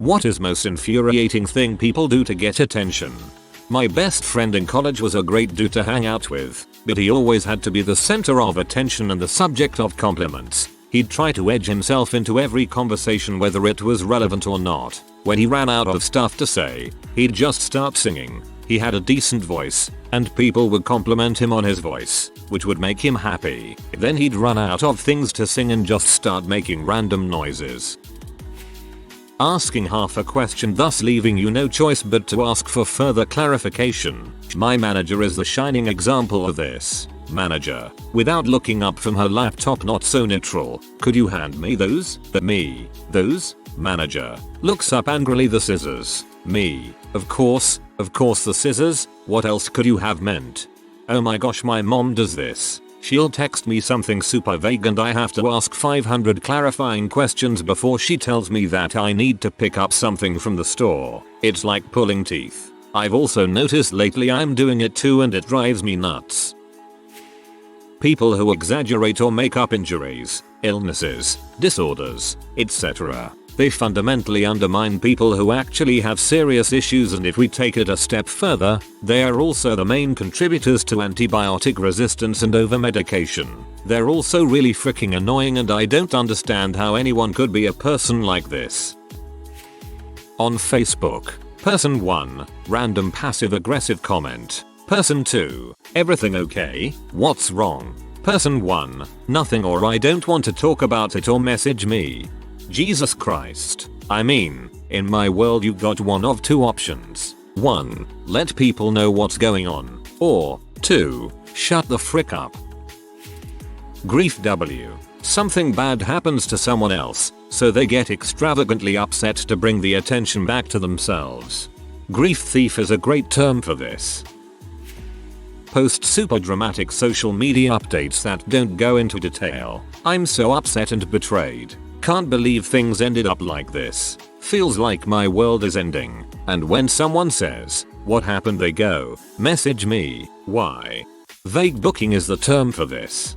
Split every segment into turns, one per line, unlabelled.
What is most infuriating thing people do to get attention? My best friend in college was a great dude to hang out with, but he always had to be the center of attention and the subject of compliments. He'd try to edge himself into every conversation whether it was relevant or not. When he ran out of stuff to say, he'd just start singing. He had a decent voice, and people would compliment him on his voice, which would make him happy. Then he'd run out of things to sing and just start making random noises. Asking half a question, thus leaving you no choice but to ask for further clarification. My manager is the shining example of this. Manager, without looking up from her laptop, not so neutral, could you hand me those? Me. Those? Manager, looks up angrily, the scissors. Me. Of course the scissors, what else could you have meant? Oh my gosh, my mom does this. She'll text me something super vague and I have to ask 500 clarifying questions before she tells me that I need to pick up something from the store. It's like pulling teeth. I've also noticed lately I'm doing it too and it drives me nuts. People who exaggerate or make up injuries, illnesses, disorders, etc. They fundamentally undermine people who actually have serious issues, and if we take it a step further, they are also the main contributors to antibiotic resistance and overmedication. They're also really freaking annoying and I don't understand how anyone could be a person like this. On Facebook, Person 1, random passive aggressive comment. Person 2, everything okay? What's wrong? Person 1, nothing, or I don't want to talk about it, or message me. Jesus Christ. I mean, in my world you got one of two options. 1. Let people know what's going on. Or 2. Shut the frick up. Grief W. Something bad happens to someone else, so they get extravagantly upset to bring the attention back to themselves. Grief thief is a great term for this. Post super dramatic social media updates that don't go into detail. I'm so upset and betrayed. Can't believe things ended up like this. Feels like my world is ending. And when someone says, what happened, they go, message me. Why? Vague booking is the term for this.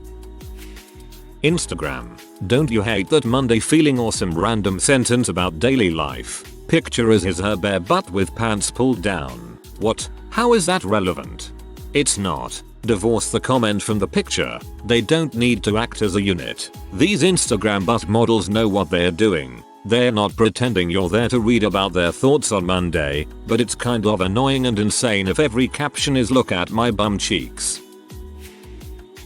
Instagram. Don't you hate that Monday feeling awesome random sentence about daily life? Picture is his/her bare butt with pants pulled down. What? How is that relevant? It's not. Divorce the comment from the picture. They don't need to act as a unit. These Instagram butt models know what they're doing. They're not pretending you're there to read about their thoughts on Monday, but it's kind of annoying and insane if every caption is look at my bum cheeks.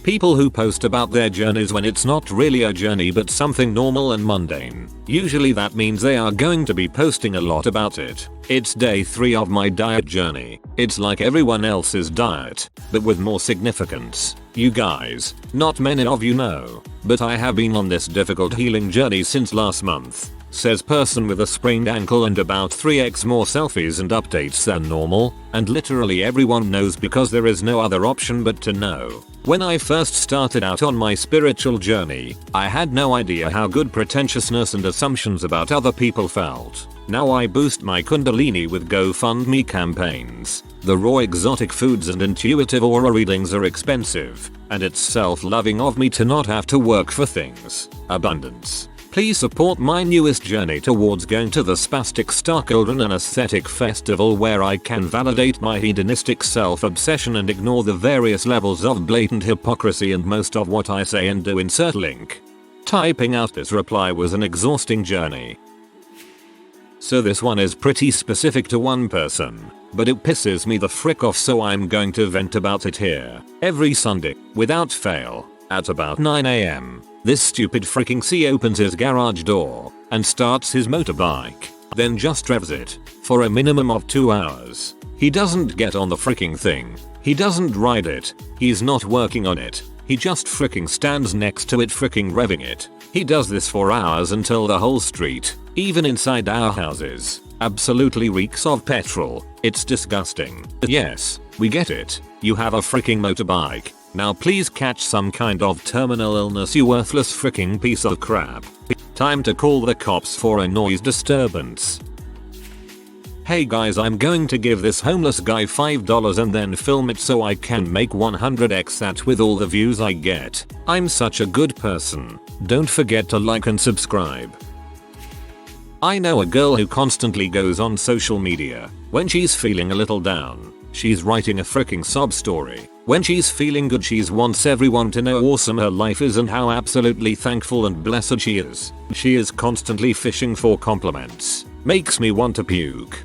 People who post about their journeys when it's not really a journey but something normal and mundane. Usually that means they are going to be posting a lot about it. It's day 3 of my diet journey. It's like everyone else's diet, but with more significance. You guys, not many of you know, but I have been on this difficult healing journey since last month. Says person with a sprained ankle and about 3x more selfies and updates than normal, and literally everyone knows because there is no other option but to know. When I first started out on my spiritual journey, I had no idea how good pretentiousness and assumptions about other people felt. Now I boost my kundalini with GoFundMe campaigns. The raw exotic foods and intuitive aura readings are expensive, and it's self-loving of me to not have to work for things. Abundance. Please support my newest journey towards going to the spastic Starkildren, an aesthetic festival where I can validate my hedonistic self-obsession and ignore the various levels of blatant hypocrisy and most of what I say and do. Insert link. Typing out this reply was an exhausting journey. So this one is pretty specific to one person, but it pisses me the frick off, so I'm going to vent about it here. Every Sunday, without fail, at about 9 AM, this stupid freaking C opens his garage door and starts his motorbike, then just revs it for a minimum of 2 hours. He doesn't get on the freaking thing. He doesn't ride it. He's not working on it. He just freaking stands next to it freaking revving it. He does this for hours until the whole street, even inside our houses, absolutely reeks of petrol. It's disgusting. Yes, we get it. You have a freaking motorbike. Now please catch some kind of terminal illness, you worthless freaking piece of crap. Time to call the cops for a noise disturbance. Hey guys, I'm going to give this homeless guy $5 and then film it so I can make 100x that with all the views I get. I'm such a good person. Don't forget to like and subscribe. I know a girl who constantly goes on social media. When she's feeling a little down, she's writing a freaking sob story. When she's feeling good, she wants everyone to know how awesome her life is and how absolutely thankful and blessed she is. She is constantly fishing for compliments. Makes me want to puke.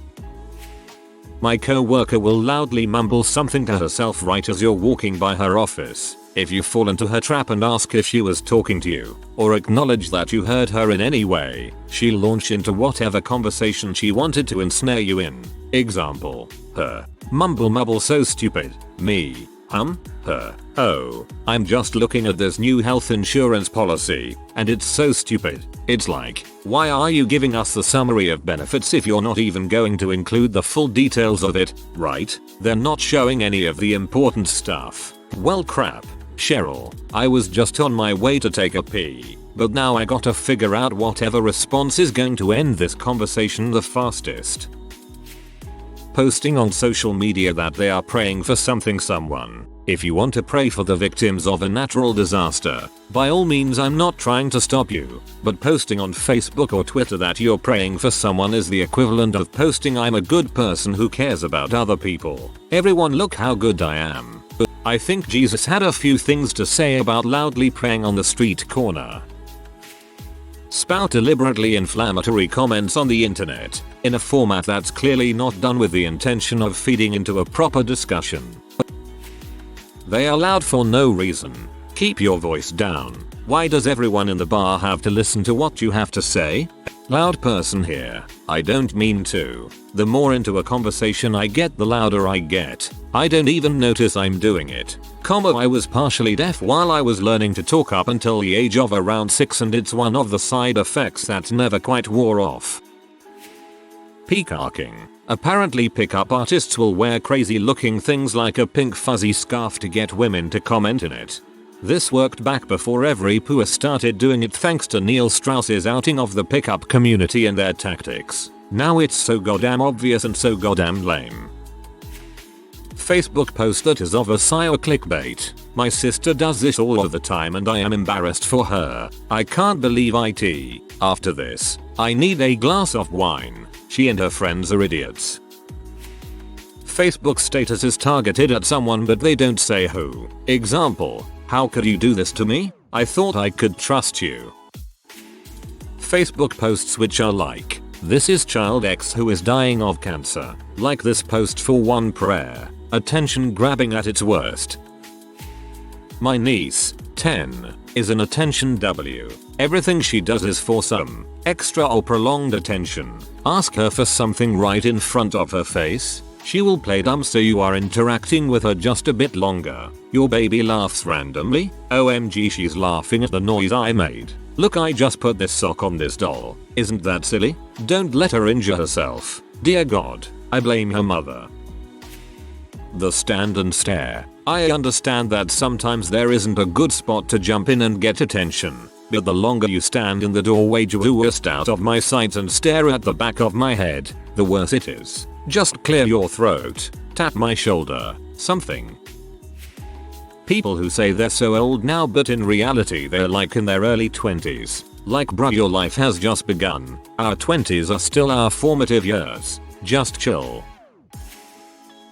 My co-worker will loudly mumble something to herself right as you're walking by her office. If you fall into her trap and ask if she was talking to you, or acknowledge that you heard her in any way, she'll launch into whatever conversation she wanted to ensnare you in. Example: her. Mumble so stupid. Me. Her. Oh, I'm just looking at this new health insurance policy, and it's so stupid. It's like, why are you giving us the summary of benefits if you're not even going to include the full details of it, right? They're not showing any of the important stuff. Well crap. Cheryl, I was just on my way to take a pee, but now I gotta figure out whatever response is going to end this conversation the fastest. Posting on social media that they are praying for someone. If you want to pray for the victims of a natural disaster, by all means, I'm not trying to stop you, but posting on Facebook or Twitter that you're praying for someone is the equivalent of posting I'm a good person who cares about other people. Everyone look how good I am. But I think Jesus had a few things to say about loudly praying on the street corner. Spout deliberately inflammatory comments on the internet, in a format that's clearly not done with the intention of feeding into a proper discussion. They are loud for no reason. Keep your voice down. Why does everyone in the bar have to listen to what you have to say? Loud person here. I don't mean to. The more into a conversation I get, the louder I get. I don't even notice I'm doing it. I was partially deaf while I was learning to talk up until the age of around 6, and it's one of the side effects that never quite wore off. Peacocking. Apparently pickup artists will wear crazy looking things like a pink fuzzy scarf to get women to comment in it. This worked back before every pooer started doing it, thanks to Neil Strauss's outing of the pickup community and their tactics. Now it's so goddamn obvious and so goddamn lame. Facebook post that is of a sire clickbait. My sister does this all of the time and I am embarrassed for her. I can't believe it. After this, I need a glass of wine. She and her friends are idiots. Facebook status is targeted at someone but they don't say who. Example: how could you do this to me? I thought I could trust you. Facebook posts which are like, this is child X who is dying of cancer. Like this post for one prayer. Attention grabbing at its worst. My niece, 10, is an attention W. Everything she does is for some extra or prolonged attention. Ask her for something right in front of her face. She will play dumb so you are interacting with her just a bit longer. Your baby laughs randomly. OMG, she's laughing at the noise I made. Look, I just put this sock on this doll. Isn't that silly? Don't let her injure herself. Dear God, I blame her mother. The stand and stare. I understand that sometimes there isn't a good spot to jump in and get attention, but the longer you stand in the doorway just out of my sight and stare at the back of my head, the worse it is. Just clear your throat, tap my shoulder, something. People who say they're so old now but in reality they're like in their early 20s. Like bruh, your life has just begun. Our 20s are still our formative years. Just chill.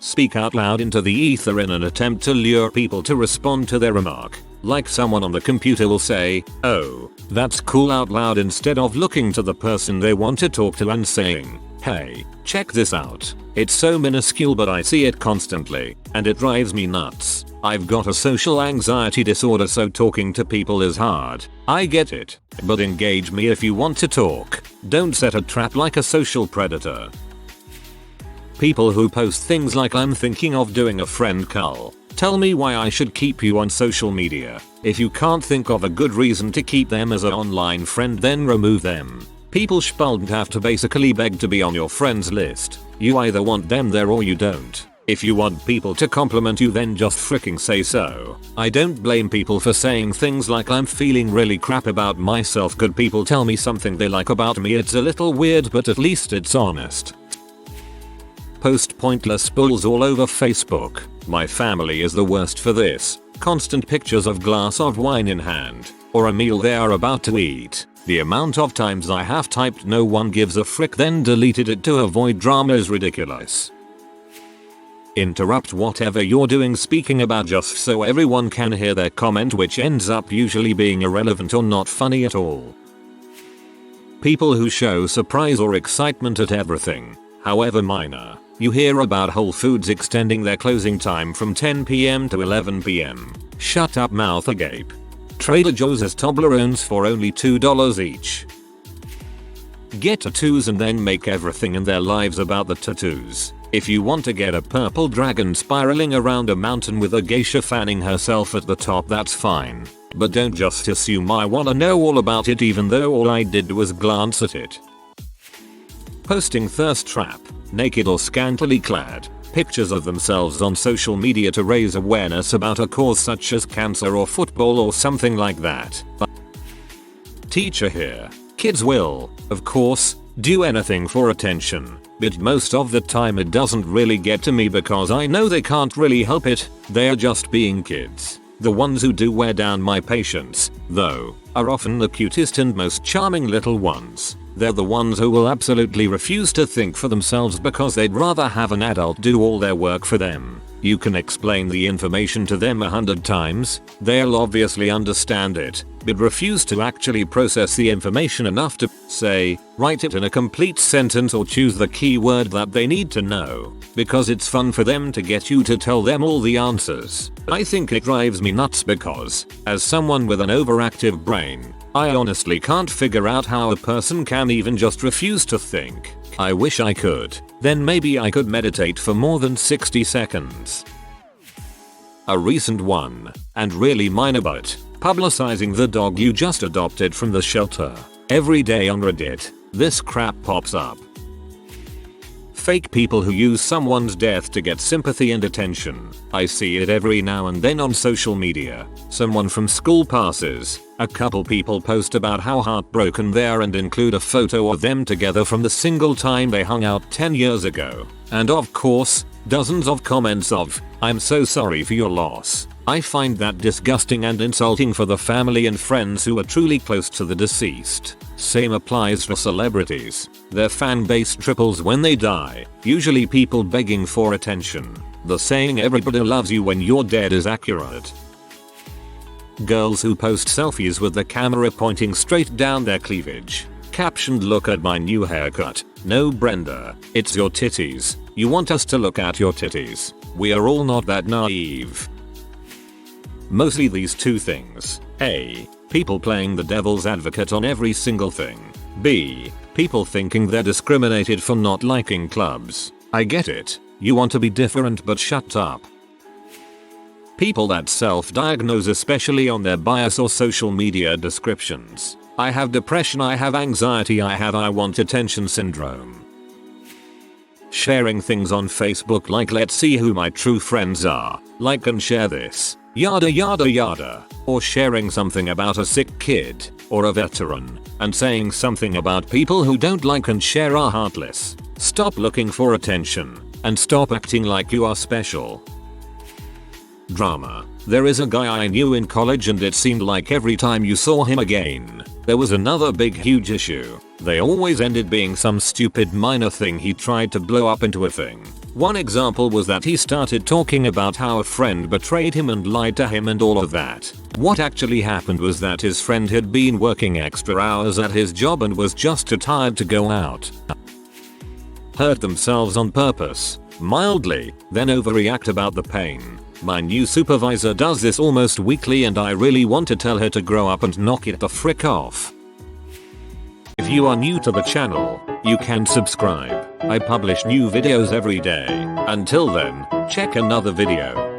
Speak out loud into the ether in an attempt to lure people to respond to their remark. Like someone on the computer will say, oh, that's cool out loud, instead of looking to the person they want to talk to and saying, hey, check this out. It's so minuscule but I see it constantly, and it drives me nuts. I've got a social anxiety disorder, so talking to people is hard. I get it, but engage me if you want to talk. Don't set a trap like a social predator. People who post things like I'm thinking of doing a friend cull. Tell me why I should keep you on social media. If you can't think of a good reason to keep them as an online friend, then remove them. People shouldn't have to basically beg to be on your friends list. You either want them there or you don't. If you want people to compliment you, then just freaking say so. I don't blame people for saying things like I'm feeling really crap about myself. Could people tell me something they like about me? It's a little weird, but at least it's honest. Post pointless bulls all over Facebook. My family is the worst for this. Constant pictures of glass of wine in hand, or a meal they are about to eat. The amount of times I have typed "no one gives a frick" then deleted it to avoid drama is ridiculous. Interrupt whatever you're doing speaking about just so everyone can hear their comment, which ends up usually being irrelevant or not funny at all. People who show surprise or excitement at everything, however minor. You hear about Whole Foods extending their closing time from 10 PM to 11 PM. Shut up, mouth agape. Trader Joe's has Toblerones for only $2 each. Get tattoos and then make everything in their lives about the tattoos. If you want to get a purple dragon spiraling around a mountain with a geisha fanning herself at the top, that's fine. But don't just assume I wanna know all about it even though all I did was glance at it. Posting thirst trap, naked or scantily clad, pictures of themselves on social media to raise awareness about a cause such as cancer or football or something like that. Teacher here. Kids will, of course, do anything for attention, but most of the time it doesn't really get to me because I know they can't really help it, they're just being kids. The ones who do wear down my patience, though, are often the cutest and most charming little ones. They're the ones who will absolutely refuse to think for themselves because they'd rather have an adult do all their work for them. You can explain the information to them 100 times, they'll obviously understand it, but refuse to actually process the information enough to, say, write it in a complete sentence or choose the key word that they need to know, because it's fun for them to get you to tell them all the answers. I think it drives me nuts because, as someone with an overactive brain, I honestly can't figure out how a person can even just refuse to think. I wish I could. Then maybe I could meditate for more than 60 seconds. A recent one, and really minor, but publicizing the dog you just adopted from the shelter. Every day on Reddit, this crap pops up. Fake people who use someone's death to get sympathy and attention. I see it every now and then on social media. Someone from school passes. A couple people post about how heartbroken they are and include a photo of them together from the single time they hung out 10 years ago. And of course, dozens of comments of, "I'm so sorry for your loss." I find that disgusting and insulting for the family and friends who are truly close to the deceased. Same applies for celebrities. Their fan base triples when they die, usually people begging for attention. The saying "everybody loves you when you're dead" is accurate. Girls who post selfies with the camera pointing straight down their cleavage. Captioned "Look at my new haircut." No, Brenda, it's your titties. You want us to look at your titties. We are all not that naive. Mostly these two things. A. People playing the devil's advocate on every single thing. B. People thinking they're discriminated for not liking clubs. I get it. You want to be different, but shut up. People that self-diagnose, especially on their bias or social media descriptions. I have depression, I have anxiety, I have "I want attention" syndrome. Sharing things on Facebook like "let's see who my true friends are, like and share this, yada yada yada," or sharing something about a sick kid or a veteran and saying something about people who don't like and share are heartless. Stop looking for attention and stop acting like you are special. Drama. There is a guy I knew in college and it seemed like every time you saw him again, there was another big huge issue. They always ended being some stupid minor thing he tried to blow up into a thing. One example was that he started talking about how a friend betrayed him and lied to him and all of that. What actually happened was that his friend had been working extra hours at his job and was just too tired to go out. Hurt themselves on purpose, mildly, then overreact about the pain. My new supervisor does this almost weekly and I really want to tell her to grow up and knock it the frick off. If you are new to the channel, you can subscribe. I publish new videos every day. Until then, check another video.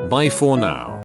Bye for now.